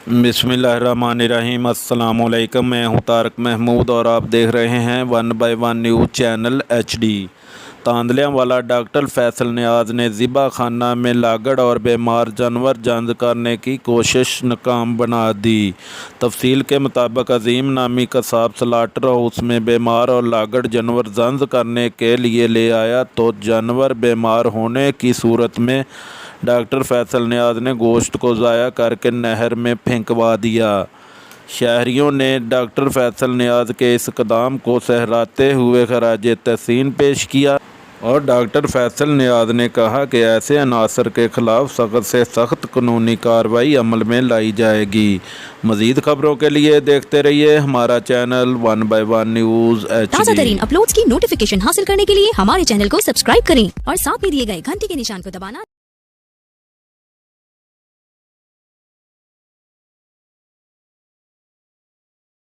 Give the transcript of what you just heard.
बिस्मिल्लाहिर्रहमानिर्रहीम। अस्सलामुअलैकुम। मैं हूं तारक महमूद और आप देख रहे हैं 1 by 1 news channel HD। Tandlianwala doctor Faisal Niaz ने ज़िबा खाना में लागड़ और बीमार जानवर जंद करने की कोशिश नाकाम बना दी। तफसील के मुताबिक अजीम नामी कसाब स्लाटर हाउस में बीमार और लागड़ जानवर जंद करने के लिए ले आया तो जानवर बीमार होने की सूरत में डॉक्टर फैसल नियाज़ ने गोश्त को ज़ाया करके नहर में फेंकवा दिया। शहरियों ने डॉक्टर फैसल नियाज़ के इस कदम को सहराते हुए खराज तहसीन पेश किया और डॉक्टर फैसल नियाज़ ने कहा कि ऐसे अनासर के ख़िलाफ़ सख्त से सख्त कानूनी कार्रवाई अमल में लाई जाएगी। मज़ीद खबरों के लिए देखते रहिए हमारा चैनल 1 बाय 1 न्यूज़ HD। ताज़ा तरीन अपलोड्स की नोटिफिकेशन हासिल करने के लिए हमारे चैनल को सब्सक्राइब करें और साथ में दिए गए घंटी के निशान को दबाना